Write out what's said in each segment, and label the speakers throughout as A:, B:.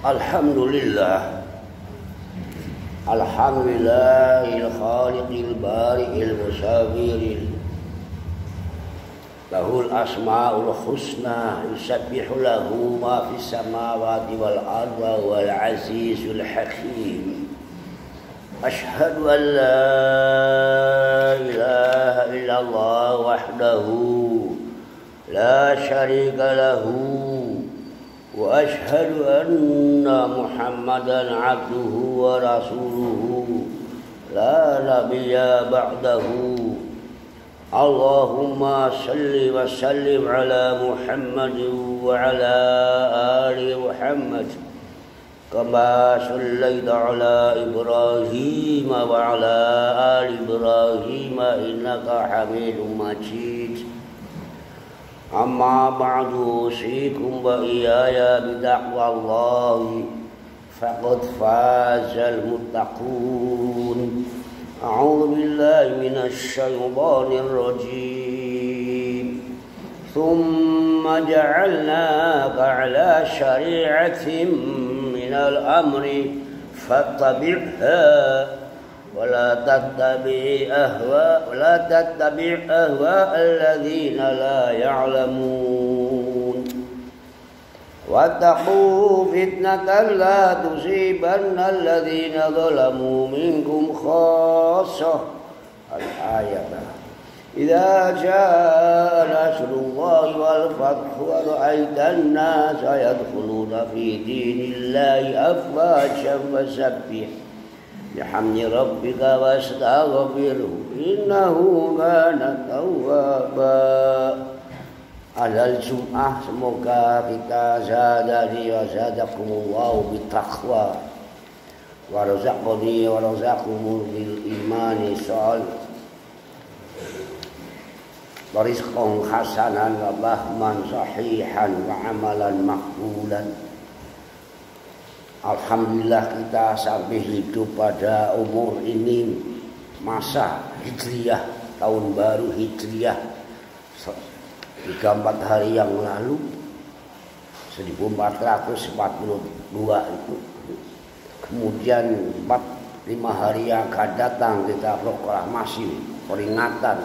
A: Alhamdulillah, alhamdulillahil khaliqil bari'il musawwiril lahul asma'ul husna yusabbihu lahu ma fis samawati wal ardi wal azizul hakim. Ashhadu an la ilaha illallah wahdahu la syarika lahu wa ashhadu anna Muhammadan abduhu wa rasuluhu la nabiyya ba'dahu. Allahumma salli wa sallim ala Muhammadin wa ala ali Muhammad kama sallaita ala Ibrahim wa ala ali Ibrahim innaka Hamidum Majid. Amma ba'du, usikum wa iyaya bitaqwallahi faqad fazal muttaqun. A'udzu billahi minasy syaithanir rajim. Thumma ja'alnaka 'ala syari'atin minal amri fattabi'ha ولا تتبع أهواء الذين لا يعلمون واتقوا فتنة لا تصيبن الذين ظلموا منكم خاصة. الآية. إذا جاء نصر الله والفتح ورأيت الناس يدخلون في دين الله أفواجا فسبح bihamdi rabbika wastaghfirhu innahu kana tawwaba. Adal Jum'ah, semoga kita zadani wa zadakumullahu bitaqwa wa razaqani wa razaqakumul bil imani shalih wa rizqan hasanan wa bahman sahihan wa amalan maqbulan. Alhamdulillah kita sampai hidup pada umur ini, masa Hijriyah, tahun baru Hijriyah 34 hari yang lalu 1442 itu. Kemudian 4-5 hari yang akan datang kita proklamasi peringatan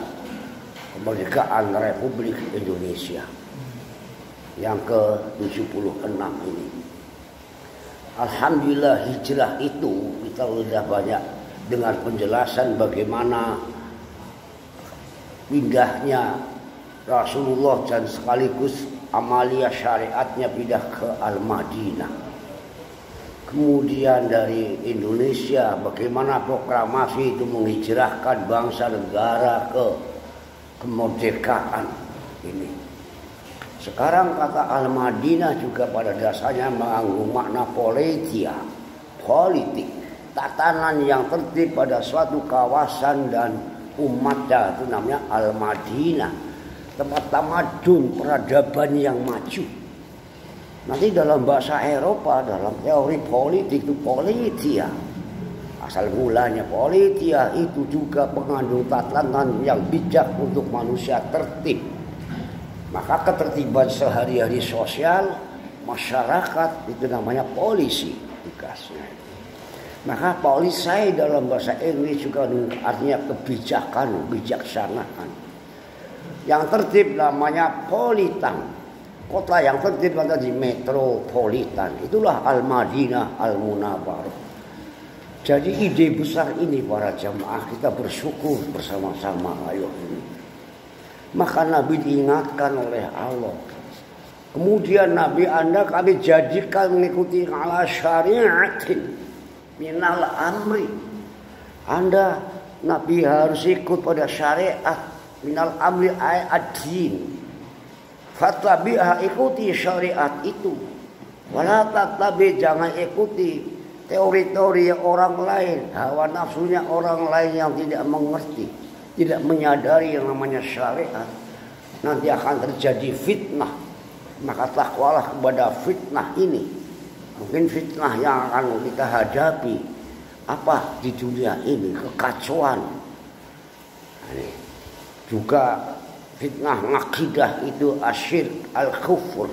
A: kemerdekaan Republik Indonesia yang ke-76 ini. Alhamdulillah hijrah itu kita sudah banyak dengar penjelasan bagaimana pindahnya Rasulullah dan sekaligus amalia syariatnya pindah ke Al-Madinah. Kemudian dari Indonesia bagaimana proklamasi itu menghijrahkan bangsa negara ke kemerdekaan ini. Sekarang kata Al-Madinah juga pada dasarnya mengandung makna politia, politik, tatanan yang tertib pada suatu kawasan dan umatnya, itu namanya Al-Madinah, tempat tamadun peradaban yang maju. Nanti dalam bahasa Eropa, dalam teori politik itu politia, asal mulanya politia itu juga mengandung tatanan yang bijak untuk manusia tertib. Maka ketertiban sehari-hari sosial masyarakat itu namanya polisi tugasnya. Maka polisi dalam bahasa Inggris juga artinya kebijakan, bijaksanaan. Yang tertib namanya politan. Kota yang tertib tadi metropolitan. Itulah Al-Madinah Al-Munawwarah. Jadi ide besar ini para jamaah kita bersyukur bersama-sama ayo ini. Maka Nabi diingatkan oleh Allah. Kemudian Nabi Anda kami jadikan mengikuti ala syariatin minal amri. Anda Nabi harus ikut pada syariat minal amri ad-din. Fattabi'ha, ikuti syariat itu. Wala tattabi, jangan ikuti teori-teori orang lain, hawa nafsunya orang lain yang tidak mengerti, tidak menyadari yang namanya syariat. Nanti akan terjadi fitnah. Maka takwalah kepada fitnah ini. Mungkin fitnah yang akan kita hadapi apa di dunia ini, kekacauan, Ini juga fitnah akidah itu asyirk al-kufur.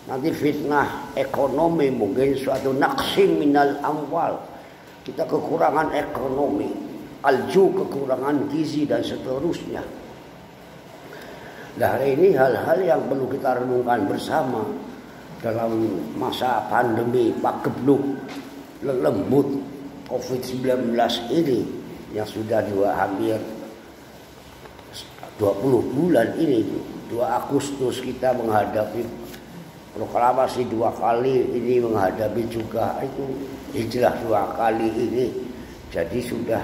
A: Nanti fitnah ekonomi mungkin suatu naqsin minal amwal. Kita kekurangan ekonomi, alju kekurangan gizi dan seterusnya. Nah, ini hal-hal yang perlu kita renungkan bersama dalam masa pandemi pagebluk lelembut COVID-19 ini yang sudah hampir 20 bulan ini. 2 Agustus kita menghadapi proklamasi 2 kali ini, menghadapi juga itu hijrah 2 kali ini. Jadi sudah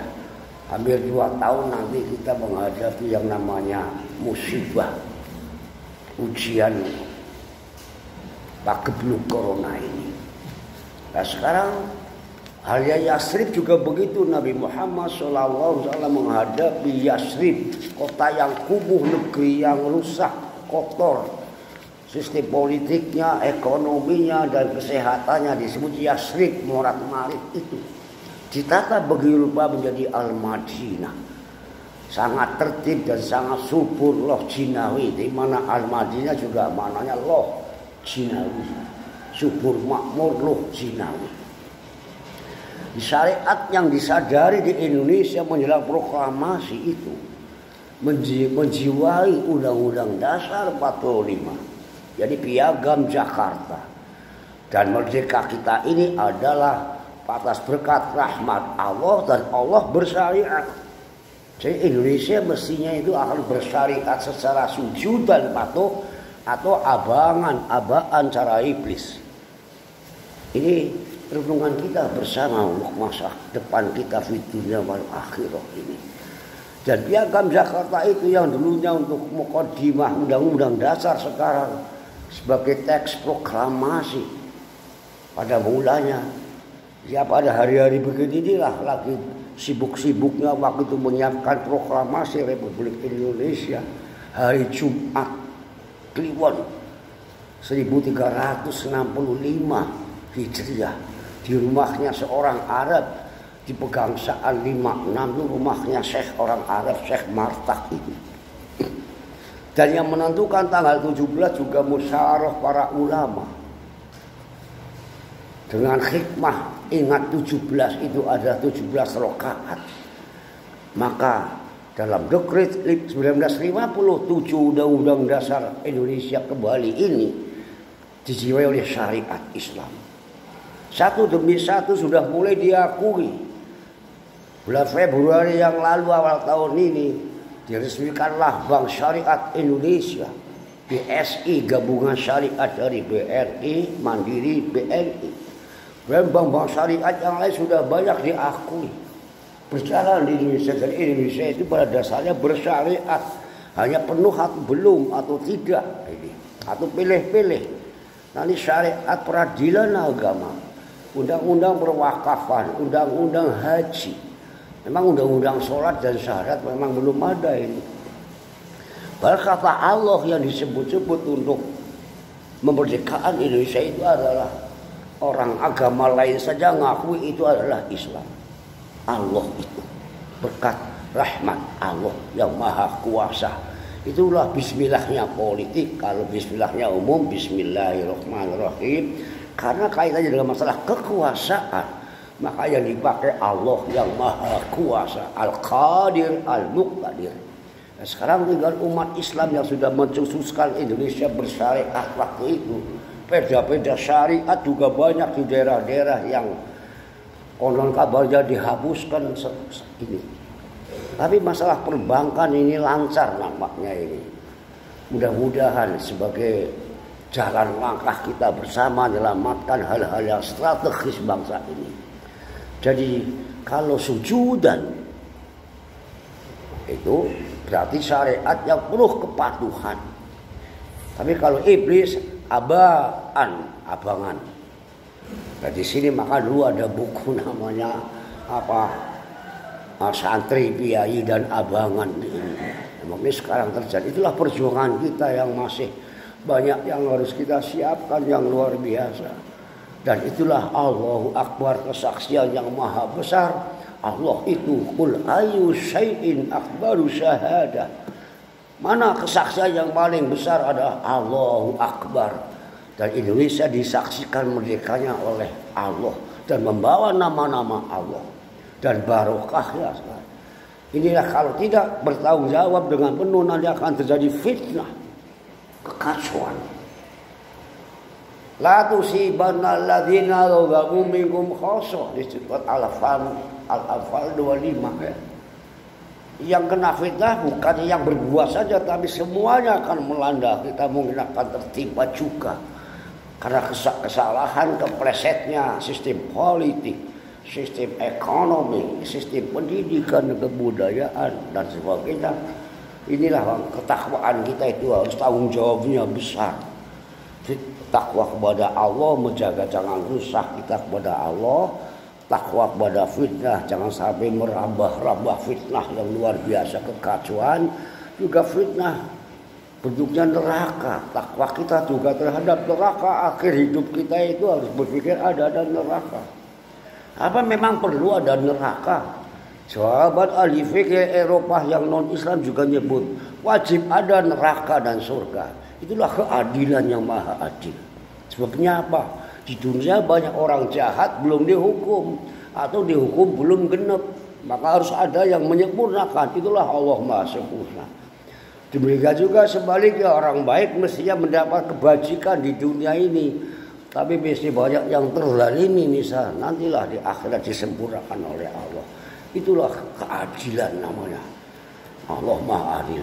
A: hampir 2 tahun nanti kita menghadapi yang namanya musibah, ujian pagebluk corona ini. Nah sekarang halnya Yasrib juga begitu. Nabi Muhammad SAW menghadapi Yasrib, kota yang kumuh, negeri yang rusak, kotor. Sistem politiknya, ekonominya, dan kesehatannya disebut Yasrib, morat-marit itu. Ditata bagi rupa menjadi Al-Madinah. Sangat tertib dan sangat subur, loh jinawi. Di mana Al-Madinah juga maknanya loh jinawi. Subur makmur, loh jinawi. Di syariat yang disadari di Indonesia menjelang proklamasi itu menjiwai Undang-Undang Dasar 45. Jadi piagam Jakarta. Dan merdeka kita ini adalah atas berkat rahmat Allah dan Allah bersyariat. Jadi Indonesia mestinya itu akan bersyariat secara sujud dan patuh atau abaan cara iblis. Ini renungan kita bersama untuk masa depan kita di dunia wal akhirah ini. Dan piagam Jakarta itu yang dulunya untuk mukadimah Undang-Undang Dasar sekarang sebagai teks proklamasi pada mulanya. Ya pada hari-hari beginilah lagi sibuk-sibuknya waktu itu menyiapkan proklamasi Republik Indonesia hari Jumat Kliwon 1365 Hijriah di rumahnya seorang Arab di Pegangsaan 56 itu rumahnya Syekh orang Arab, Syekh Martak itu. Dan yang menentukan tanggal 17 juga musyawarah para ulama. Dengan hikmah, ingat 17 itu ada 17 rakaat. Maka dalam dekret 1957 Undang-Undang Dasar Indonesia kembali ini dijiwai oleh syariat Islam. Satu demi satu sudah mulai diakui. Bulan Februari yang lalu awal tahun ini diresmikanlah Bank Syariat Indonesia, BSI, gabungan syariat dari BRI, Mandiri, BNI. Dan bank-bank syariat yang lain sudah banyak diakui berjalan di Indonesia. Dan Indonesia itu pada dasarnya bersyariat, hanya penuh atau belum atau tidak ini, atau pilih-pilih. Nanti syariat peradilan agama, undang-undang perwakafan, undang-undang haji. Memang undang-undang sholat dan syahadat memang belum ada ini. Kata Allah yang disebut-sebut untuk memerdekakan Indonesia itu adalah orang agama lain saja ngakui itu adalah Islam. Allah itu berkat rahmat Allah yang maha kuasa. Itulah bismillahnya politik. Kalau bismillahnya umum, bismillahirrahmanirrahim. Karena kaitannya dengan masalah kekuasaan, maka yang dipakai Allah yang maha kuasa, Al-Qadir, Al-Muqtadir. Nah, sekarang tinggal umat Islam yang sudah mencetuskan Indonesia bersyariat waktu itu. Perda-perda syariat juga banyak di daerah-daerah yang konon kabarnya dihapuskan ini. Tapi masalah perbankan ini lancar nampaknya ini. Mudah-mudahan sebagai jalan langkah kita bersama menyelamatkan hal-hal yang strategis bangsa ini. Jadi kalau sujudan itu berarti syariat yang penuh kepatuhan. Tapi kalau iblis abangan. Nah di sini maka dulu ada buku namanya santri, piai dan abangan. Mungkin sekarang terjadi. Itulah perjuangan kita yang masih banyak yang harus kita siapkan yang luar biasa. Dan itulah Allahu Akbar, kesaksian yang maha besar Allah itu qul ayu syai'in akbaru syahadah. Mana kesaksian yang paling besar adalah Allahu Akbar. Dan Indonesia disaksikan merdekanya oleh Allah dan membawa nama-nama Allah dan barokahnya. Inilah kalau tidak bertanggung jawab dengan penuh nanti akan terjadi fitnah, kekacauan. La tusibanna alladzina zalamu minkum khassah, disebut Al-Anfal 25 ya. Yang kena fitnah bukan yang berbuat saja, tapi semuanya akan melanda kita, mungkin akan tertimpa juga. Karena kesalahan keplesetnya sistem politik, sistem ekonomi, sistem pendidikan, kebudayaan dan sebagainya. Inilah ketakwaan kita itu harus tanggung jawabnya besar. Takwa kepada Allah, menjaga jangan rusak kita kepada Allah. Takwa kepada fitnah, jangan sampai merambah-rambah fitnah yang luar biasa, kekacauan. Juga fitnah bentuknya neraka. Takwa kita juga terhadap neraka. Akhir hidup kita itu harus berpikir ada neraka. Apa memang perlu ada neraka? Sahabat ahli fikih Eropa yang non-Islam juga nyebut wajib ada neraka dan surga. Itulah keadilan yang maha adil. Sebabnya apa? Di dunia banyak orang jahat belum dihukum atau dihukum belum genap, maka harus ada yang menyempurnakan. Itulah Allah Maha Sempurna. Demikian juga sebaliknya, orang baik mestinya mendapat kebajikan di dunia ini, tapi mesti banyak yang terzalimi misalnya, nantilah di akhirat disempurnakan oleh Allah. Itulah keadilan namanya. Allah Maha Adil.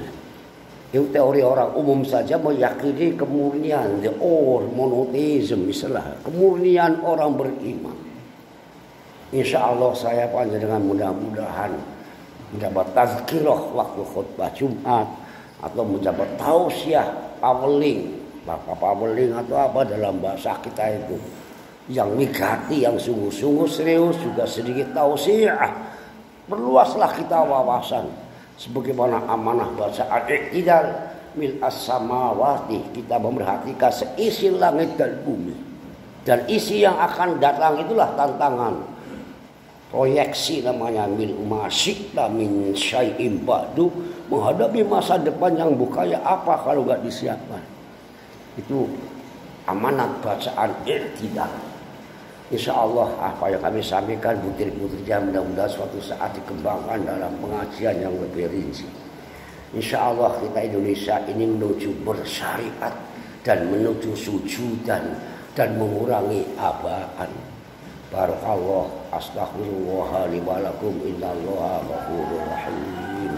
A: Itu teori orang umum saja meyakini kemurnian, the all monotheism misalnya, kemurnian orang beriman. Insya Allah saya panjenengan mudah-mudahan mendapat tazkirah waktu khutbah Jumat atau mendapat tausiah paweling, paweling atau apa dalam bahasa kita itu, yang migati, yang sungguh-sungguh serius, juga sedikit tausiah. Perluaslah kita wawasan. Sebagaimana amanah bacaan iktidal mil as-samawati, kita memperhatikan seisi langit dan bumi, dan isi yang akan datang itulah tantangan. Proyeksi namanya mil masyikta min syai'im ba'du, menghadapi masa depan yang bukaya apa kalau gak disiapkan. Itu amanat bacaan iktidal. Insya Allah apa yang kami sampaikan butir-butirnya mudah-mudahan suatu saat dikembangkan dalam pengajian yang lebih rinci. Insya Allah kita Indonesia ini menuju bersyariat dan menuju sujudan dan mengurangi abaan. Barakallah, astaghfirullah li wa lakum, innallaha ghafurur rahim.